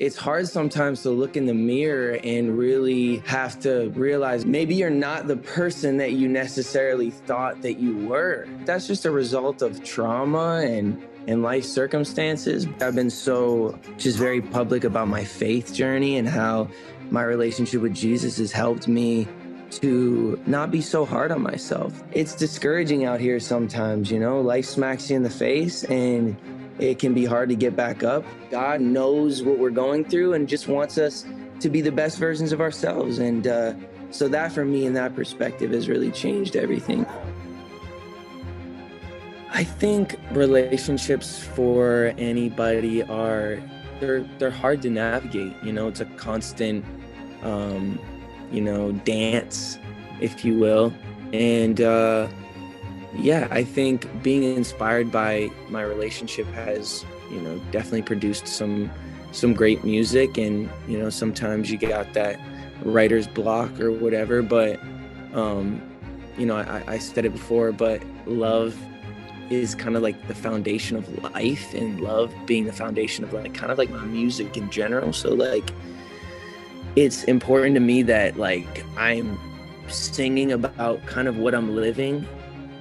it's hard sometimes to look in the mirror and really have to realize maybe you're not the person that you necessarily thought that you were. That's just a result of trauma and life circumstances. I've been so just very public about my faith journey and how my relationship with Jesus has helped me to not be so hard on myself. It's discouraging out here sometimes, you know, life smacks you in the face and it can be hard to get back up. God knows what we're going through and just wants us to be the best versions of ourselves. And so that for me in that perspective has really changed everything. I think relationships for anybody they're hard to navigate. You know, it's a constant, dance, if you will. And yeah, I think being inspired by my relationship has, definitely produced some great music. And, sometimes you get out that writer's block or whatever, but, I said it before, but love is kind of like the foundation of life, and love being the foundation of like kind of like my music in general. So like it's important to me that like I'm singing about kind of what I'm living.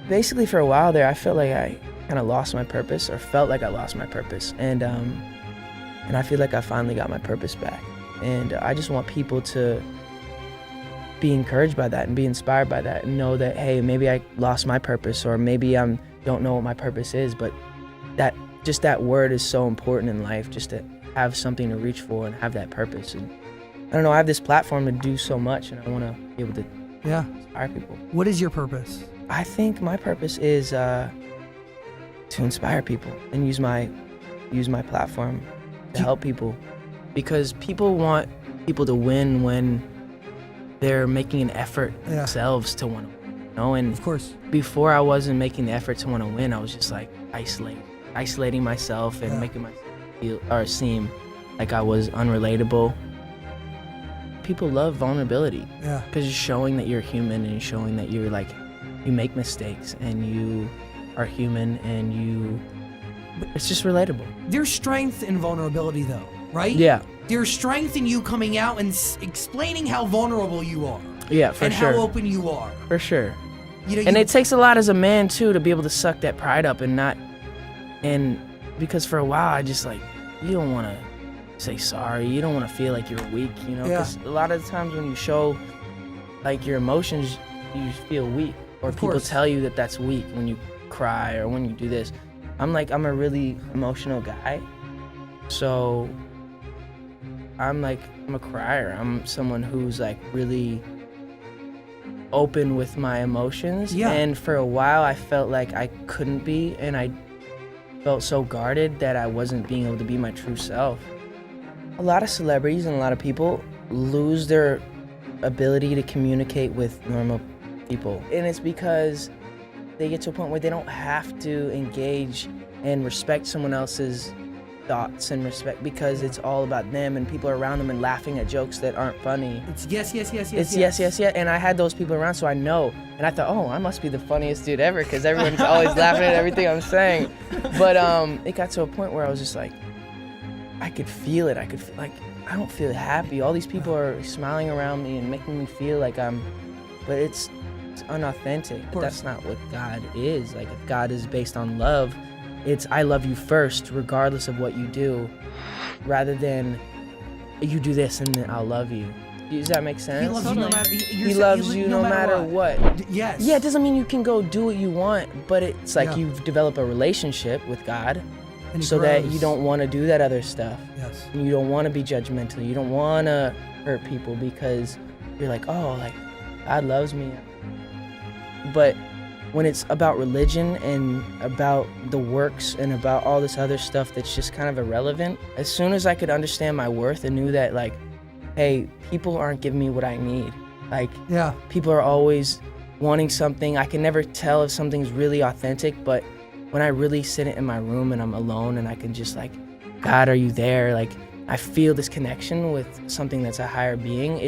Basically for a while there I felt like I kind of lost my purpose, or felt like I lost my purpose, and I feel like I finally got my purpose back. And I just want people to be encouraged by that and be inspired by that and know that, hey, maybe I lost my purpose, or maybe don't know what my purpose is, but that word is so important in life, just to have something to reach for and have that purpose. And I don't know, I have this platform to do so much, and I want to be able to inspire people. What is your purpose? I think my purpose is to inspire people and use my platform to help people, because people want people to win when they're making an effort themselves to want to win. And of course, before I wasn't making the effort to want to win, I was just like isolating myself and making myself feel or seem like I was unrelatable. People love vulnerability because you're showing that you're human, and you're showing that you're like, you make mistakes and you are human, and it's just relatable. There's strength in vulnerability though, right? Yeah. There's strength in you coming out and explaining how vulnerable you are. Yeah, for sure. And how open you are. For sure. And it takes a lot as a man too to be able to suck that pride up and because for a while I just like, you don't want to say sorry, you don't want to feel like you're weak, because a lot of the times when you show like your emotions, you feel weak, or people tell you that that's weak when you cry or when you do this. I'm a really emotional guy, so I'm a crier. I'm someone who's like really open with my emotions, and for a while I felt like I couldn't be, and I felt so guarded that I wasn't being able to be my true self. A lot of celebrities and a lot of people lose their ability to communicate with normal people, and it's because they get to a point where they don't have to engage and respect someone else's thoughts and respect, because it's all about them and people are around them and laughing at jokes that aren't funny. It's yes. It's yes. And I had those people around, so I know. And I thought, oh, I must be the funniest dude ever, because everyone's always laughing at everything I'm saying. But it got to a point where I was just like, I could feel it. I could feel like I don't feel happy. All these people are smiling around me and making me feel like but it's unauthentic. But that's not what God is. Like, if God is based on love, it's I love you first, regardless of what you do, rather than you do this and then I'll love you. Does that make sense? He loves you no matter what. Yes. Yeah, it doesn't mean you can go do what you want, but it's like you've developed a relationship with God, so that you don't want to do that other stuff. Yes. You don't want to be judgmental. You don't want to hurt people, because you're like, oh, like God loves me. But when it's about religion and about the works and about all this other stuff that's just kind of irrelevant, as soon as I could understand my worth and knew that, like, hey, people aren't giving me what I need. Like, people are always wanting something. I can never tell if something's really authentic, but when I really sit in my room and I'm alone and I can just like, God, are you there? Like, I feel this connection with something that's a higher being.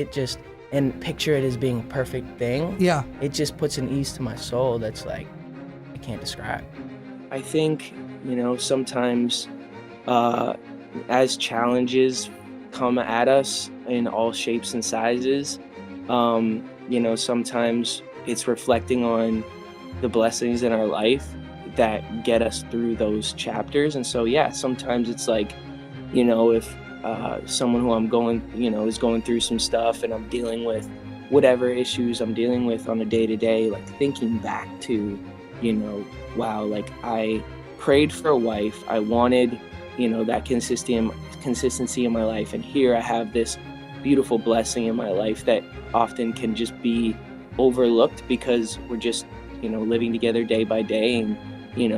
And picture it as being a perfect thing. Yeah. It just puts an ease to my soul that's like, I can't describe. I think, sometimes as challenges come at us in all shapes and sizes. Sometimes it's reflecting on the blessings in our life that get us through those chapters. And so, yeah, sometimes it's like, if someone who I'm going, is going through some stuff and I'm dealing with whatever issues I'm dealing with on a day-to-day, like thinking back to, wow, like I prayed for a wife. I wanted, that consistency in my life. And here I have this beautiful blessing in my life that often can just be overlooked because we're just, living together day by day, and,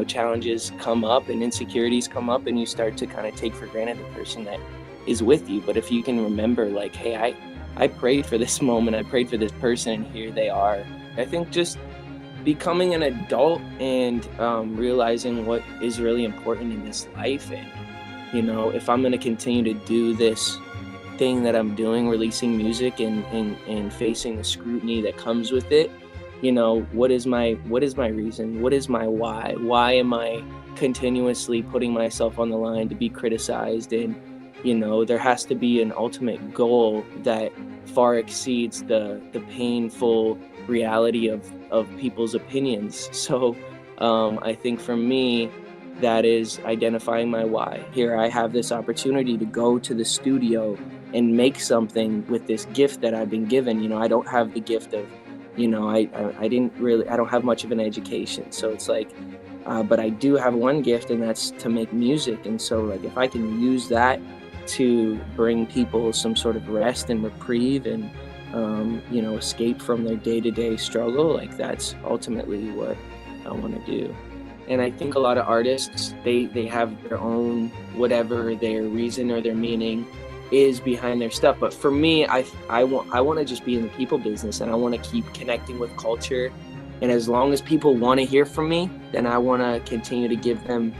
challenges come up and insecurities come up, and you start to kind of take for granted the person that is with you. But if you can remember, like, hey, I prayed for this moment, I prayed for this person, and here they are. I think just becoming an adult and realizing what is really important in this life. And, if I'm going to continue to do this thing that I'm doing, releasing music and facing the scrutiny that comes with it, what is my reason? What is my why? Why am I continuously putting myself on the line to be criticized? And, there has to be an ultimate goal that far exceeds the painful reality of people's opinions. So I think for me, that is identifying my why. Here I have this opportunity to go to the studio and make something with this gift that I've been given. I don't have the gift of, I don't have much of an education. So it's like, but I do have one gift, and that's to make music. And so, like, if I can use that to bring people some sort of rest and reprieve and, escape from their day-to-day struggle, like, that's ultimately what I want to do. And I think a lot of artists, they have their own, whatever their reason or their meaning is behind their stuff. But for me, I want to just be in the people business, and I want to keep connecting with culture. And as long as people want to hear from me, then I want to continue to give them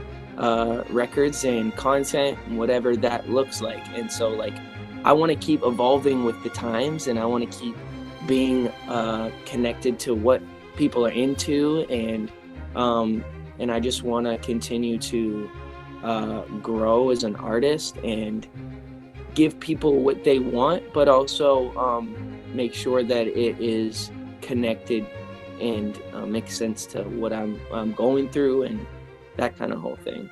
records and content and whatever that looks like. And so, like, I want to keep evolving with the times, and I want to keep being connected to what people are into, and I just want to continue to grow as an artist and give people what they want, but also make sure that it is connected and makes sense to what I'm going through, and that kind of whole thing.